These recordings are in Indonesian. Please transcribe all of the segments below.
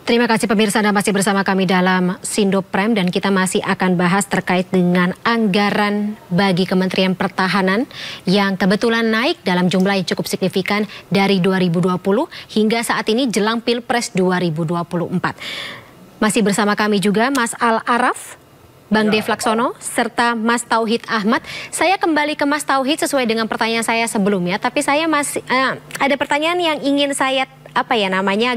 Terima kasih pemirsa, Anda masih bersama kami dalam Sindo Prime dan kita masih akan bahas terkait dengan anggaran bagi Kementerian Pertahanan yang kebetulan naik dalam jumlah yang cukup signifikan dari 2020 hingga saat ini jelang Pilpres 2024. Masih bersama kami juga Mas Al Araf, Bang Dev Laksono, serta Mas Tauhid Ahmad. Saya kembali ke Mas Tauhid sesuai dengan pertanyaan saya sebelumnya, tapi saya masih ada pertanyaan yang ingin saya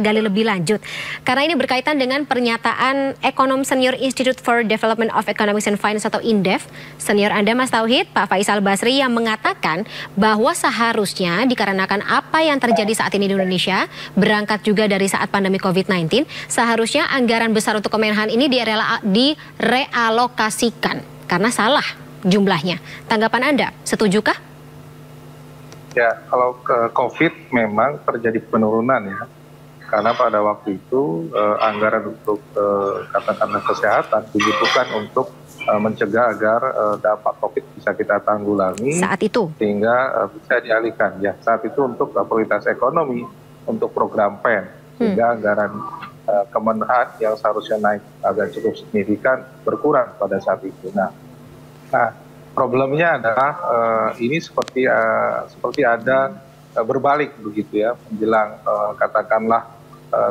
gali lebih lanjut. Karena ini berkaitan dengan pernyataan Ekonom Senior Institute for Development of Economics and Finance atau INDEF, senior Anda Mas Tauhid, Pak Faisal Basri, yang mengatakan bahwa seharusnya dikarenakan apa yang terjadi saat ini di Indonesia, berangkat juga dari saat pandemi COVID-19, seharusnya anggaran besar untuk Kemenhan ini direalokasikan karena salah jumlahnya. Tanggapan Anda, setujukah? Ya, kalau ke COVID memang terjadi penurunan ya, karena pada waktu itu anggaran untuk katakanlah kesehatan dibutuhkan untuk mencegah agar dampak COVID bisa kita tanggulangi saat itu, sehingga bisa dialihkan ya saat itu untuk prioritas ekonomi, untuk program PEN, sehingga anggaran Kemenhan yang seharusnya naik agak cukup signifikan berkurang pada saat itu. Nah, problemnya adalah ini seperti ada berbalik begitu ya, menjelang katakanlah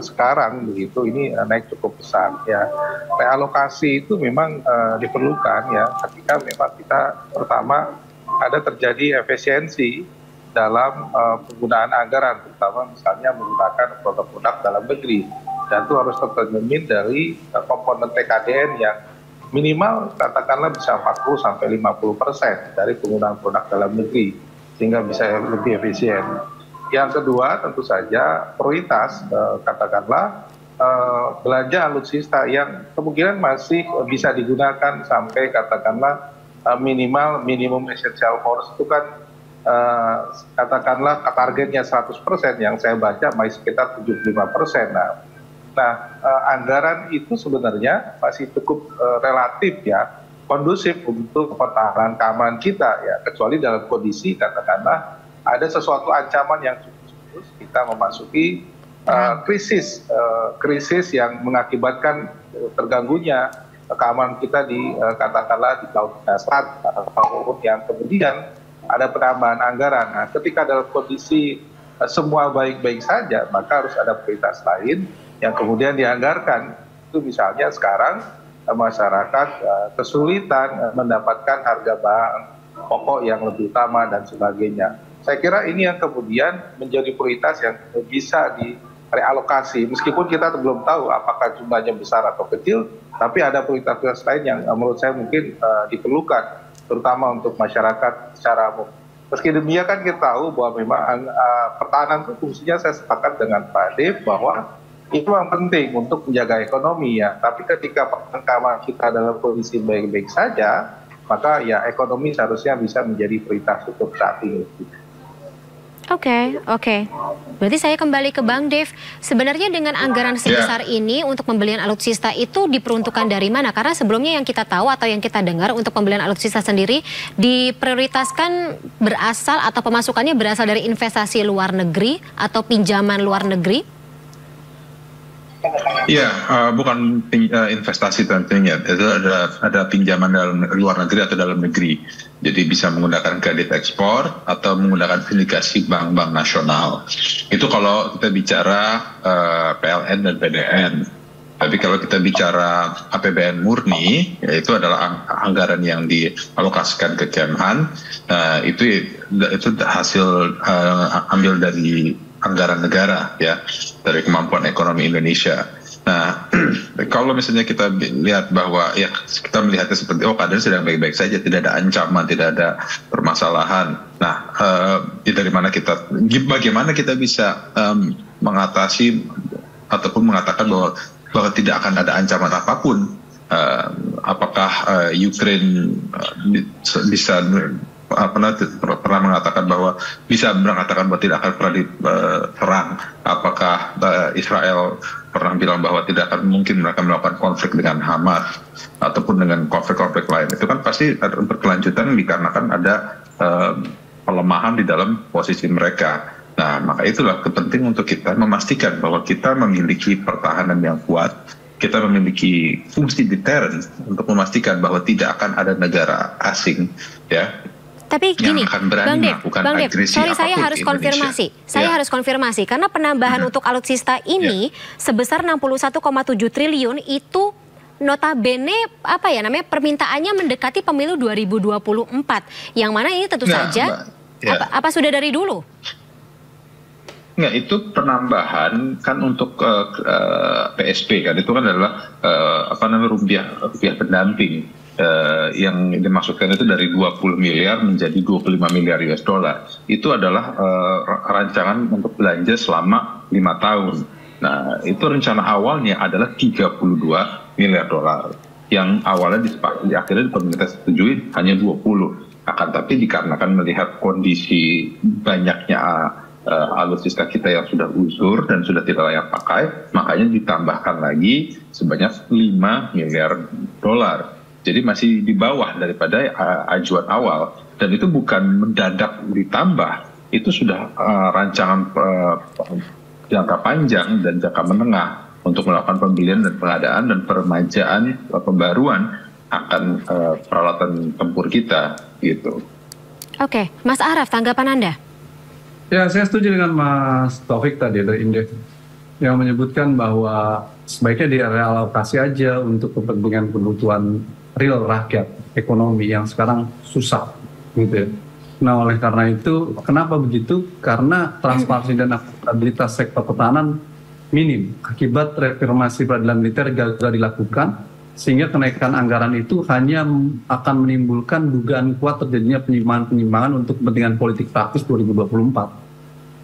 sekarang begitu, ini naik cukup besar ya. Realokasi itu memang diperlukan ya ketika memang kita pertama ada terjadi efisiensi dalam penggunaan anggaran, terutama misalnya menggunakan produk-produk dalam negeri, dan itu harus tercermin dari komponen TKDN yang minimal katakanlah bisa 40-50% dari penggunaan produk dalam negeri, sehingga bisa lebih efisien. Yang kedua tentu saja prioritas katakanlah belanja alutsista yang kemungkinan masih bisa digunakan sampai katakanlah minimum essential force itu kan katakanlah targetnya 100%, yang saya baca masih sekitar 75%. Nah, anggaran itu sebenarnya masih cukup relatif ya, kondusif untuk pertahanan keamanan kita ya, kecuali dalam kondisi katakanlah ada sesuatu ancaman yang cukup serius, kita memasuki krisis yang mengakibatkan terganggunya keamanan kita di katakanlah di laut dasar, ataupun yang kemudian ada penambahan anggaran. Nah, ketika dalam kondisi semua baik-baik saja, maka harus ada prioritas lain yang kemudian dianggarkan. Itu misalnya sekarang masyarakat kesulitan mendapatkan harga bahan pokok yang lebih utama dan sebagainya. Saya kira ini yang kemudian menjadi prioritas yang bisa direalokasi, meskipun kita belum tahu apakah jumlahnya besar atau kecil, tapi ada prioritas lain yang menurut saya mungkin diperlukan, terutama untuk masyarakat secara umum. Meski demikian kita tahu bahwa memang pertahanan itu fungsinya, saya sepakat dengan Pak Dev bahwa itu yang penting untuk menjaga ekonomi ya. Tapi ketika keamanan kita dalam kondisi baik-baik saja, maka ya ekonomi seharusnya bisa menjadi prioritas untuk saat ini. Oke. Berarti saya kembali ke Bang Dev. Sebenarnya dengan anggaran sebesar ini untuk pembelian alutsista itu diperuntukkan dari mana? Karena sebelumnya yang kita tahu atau yang kita dengar untuk pembelian alutsista sendiri diprioritaskan berasal atau pemasukannya berasal dari investasi luar negeri atau pinjaman luar negeri. Iya, bukan investasi tentunya, itu ada pinjaman dalam luar negeri atau dalam negeri. Jadi bisa menggunakan kredit ekspor atau menggunakan sindikasi bank-bank nasional. Itu kalau kita bicara PLN dan PDN. Tapi kalau kita bicara APBN murni, yaitu adalah anggaran yang dialokasikan ke Kemhan, itu hasil ambil dari anggaran negara ya, dari kemampuan ekonomi Indonesia. Nah, kalau misalnya kita lihat bahwa ya kita melihatnya seperti keadaan sedang baik-baik saja, tidak ada ancaman, tidak ada permasalahan. Nah, bagaimana kita bisa mengatasi ataupun mengatakan bahwa tidak akan ada ancaman apapun? Apakah Ukraine bisa pernah mengatakan bahwa tidak akan pernah diserang? Apakah Israel pernah bilang bahwa tidak akan mungkin mereka melakukan konflik dengan Hamas ataupun dengan konflik-konflik lain? Itu kan pasti berkelanjutan dikarenakan ada pelemahan di dalam posisi mereka. Nah, maka itulah penting untuk kita memastikan bahwa kita memiliki pertahanan yang kuat, kita memiliki fungsi deterrent untuk memastikan bahwa tidak akan ada negara asing ya tapi gini, yang akan berani melakukan agresi sorry, saya apapun harus ke Indonesia. konfirmasi. Saya harus konfirmasi karena penambahan untuk alutsista ini sebesar 61,7 triliun itu notabene apa ya namanya permintaannya mendekati pemilu 2024. Yang mana ini tentu saja apa sudah dari dulu? Enggak, itu penambahan kan untuk PSP kan, itu kan adalah rupiah pendamping yang dimaksudkan itu dari 20 miliar menjadi 25 miliar US dollar. Itu adalah rancangan untuk belanja selama 5 tahun. Nah, itu rencana awalnya adalah 32 miliar dolar. Yang awalnya disepakati, akhirnya pemerintah setujui hanya 20. Akan tapi dikarenakan melihat kondisi banyaknya alutsista kita yang sudah uzur dan sudah tidak layak pakai, makanya ditambahkan lagi sebanyak 5 miliar dolar. Jadi masih di bawah daripada ajuan awal, dan itu bukan mendadak ditambah, itu sudah rancangan jangka panjang dan jangka menengah untuk melakukan pembelian dan pengadaan dan permajaan pembaruan akan peralatan tempur kita gitu. Oke, Mas Araf, tanggapan Anda? Ya, saya setuju dengan Mas Taufik tadi dari Indef yang menyebutkan bahwa sebaiknya direalokasi aja untuk kepentingan kebutuhan real rakyat, ekonomi yang sekarang susah gitu ya. Nah, oleh karena itu, kenapa begitu? Karena transparansi dan akuntabilitas sektor pertahanan minim akibat reformasi peradilan militer gagal dilakukan, sehingga kenaikan anggaran itu hanya akan menimbulkan dugaan kuat terjadinya penyimpangan-penyimpangan untuk kepentingan politik praktis 2024.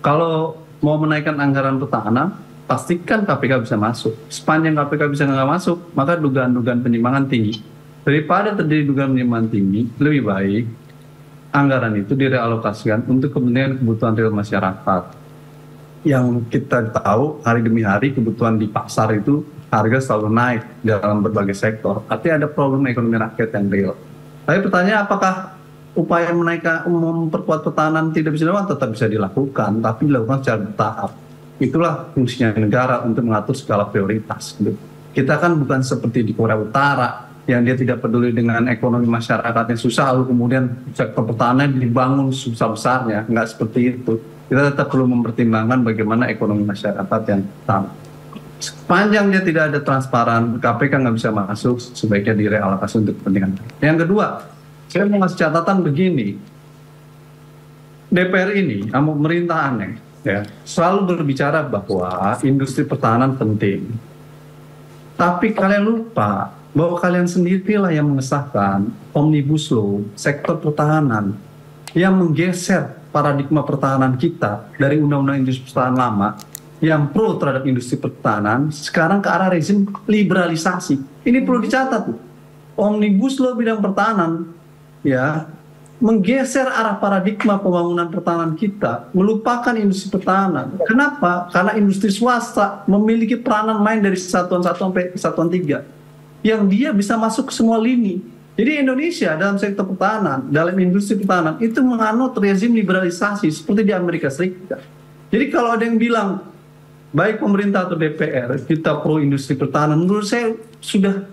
Kalau mau menaikkan anggaran pertahanan, pastikan KPK bisa masuk. Sepanjang KPK bisa nggak masuk, maka dugaan-dugaan penyimpangan tinggi. Daripada terjadi dugaan penyimpangan tinggi, lebih baik anggaran itu direalokasikan untuk kepentingan kebutuhan real masyarakat. Yang kita tahu hari demi hari kebutuhan di pasar itu harga selalu naik dalam berbagai sektor. Artinya ada problem ekonomi rakyat yang real. Tapi pertanyaan, apakah upaya menaikkan, memperkuat pertahanan tidak bisa dilakukan? Tetap bisa dilakukan, tapi dilakukan secara bertahap. Itulah fungsinya negara untuk mengatur skala prioritas. Kita kan bukan seperti di Korea Utara, yang dia tidak peduli dengan ekonomi masyarakat yang susah, lalu kemudian sektor pertahanan dibangun sebesar-besarnya. Nggak seperti itu. Kita tetap perlu mempertimbangkan bagaimana ekonomi masyarakat yang sama. Sepanjang dia tidak ada transparan, KPK nggak bisa masuk, sebaiknya direalokasi untuk kepentingan. Yang kedua, saya mau ngasih catatan begini. DPR ini, pemerintah aneh, ya, selalu berbicara bahwa industri pertahanan penting. Tapi kalian lupa bahwa kalian sendirilah yang mengesahkan Omnibus Law sektor pertahanan yang menggeser paradigma pertahanan kita dari undang-undang industri pertahanan lama yang pro terhadap industri pertahanan sekarang ke arah rezim liberalisasi. Ini perlu dicatat. Omnibus Law bidang pertahanan ya menggeser arah paradigma pembangunan pertahanan kita, melupakan industri pertahanan. Kenapa? Karena industri swasta memiliki peranan main dari satuan 1 sampai satuan 3 yang dia bisa masuk ke semua lini. Jadi Indonesia dalam sektor pertahanan, dalam industri pertahanan itu menganut rezim liberalisasi seperti di Amerika Serikat. Jadi kalau ada yang bilang baik pemerintah atau DPR kita pro industri pertahanan, menurut saya sudah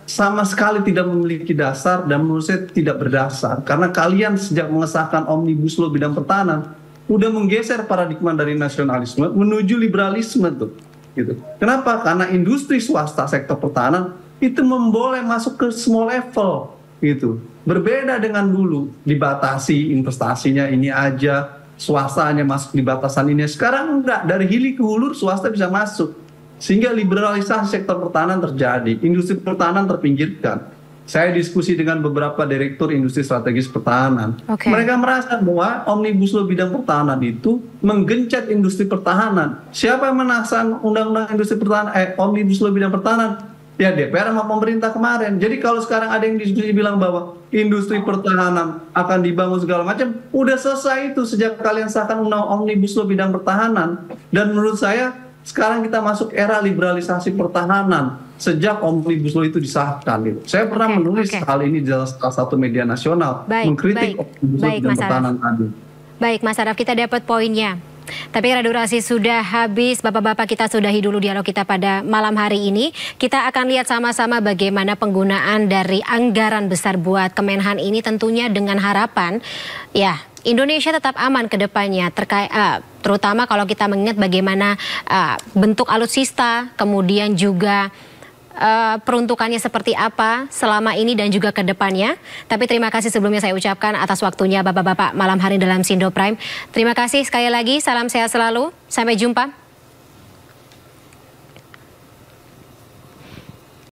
sama sekali tidak memiliki dasar, dan menurut saya tidak berdasar, karena kalian sejak mengesahkan Omnibus Law bidang pertahanan udah menggeser paradigma dari nasionalisme menuju liberalisme tuh. Gitu. Kenapa? Karena industri swasta sektor pertahanan itu boleh masuk ke semua level gitu. Berbeda dengan dulu dibatasi investasinya ini aja, swasta hanya masuk di batasan ini. Sekarang enggak, dari hilir ke hulur swasta bisa masuk. Sehingga liberalisasi sektor pertahanan terjadi, industri pertahanan terpinggirkan. Saya diskusi dengan beberapa direktur industri strategis pertahanan. Mereka merasa bahwa Omnibus Law bidang pertahanan itu menggencet industri pertahanan. Siapa yang menasang undang-undang industri pertahanan, Omnibus Law bidang pertahanan? Ya DPR sama pemerintah kemarin. Jadi kalau sekarang ada yang diskusi bilang bahwa industri pertahanan akan dibangun segala macam, udah selesai itu sejak kalian sahkan undang Omnibus Law bidang pertahanan. Dan menurut saya sekarang kita masuk era liberalisasi pertahanan sejak Omnibus Law itu disahkan. Gitu. Saya pernah menulis hal ini di salah satu media nasional, mengkritik Omnibus Law bidang pertahanan tadi. Baik Mas Araf, kita dapat poinnya. Tapi karena durasi sudah habis, Bapak-Bapak, kita sudahi dulu dialog kita pada malam hari ini. Kita akan lihat sama-sama bagaimana penggunaan dari anggaran besar buat Kemenhan ini, tentunya dengan harapan ya Indonesia tetap aman ke depannya, terutama kalau kita mengingat bagaimana bentuk alutsista, kemudian juga peruntukannya seperti apa selama ini dan juga ke depannya. Tapi terima kasih sebelumnya saya ucapkan atas waktunya Bapak-Bapak malam hari dalam Sindo Prime. Terima kasih sekali lagi, salam sehat selalu, sampai jumpa.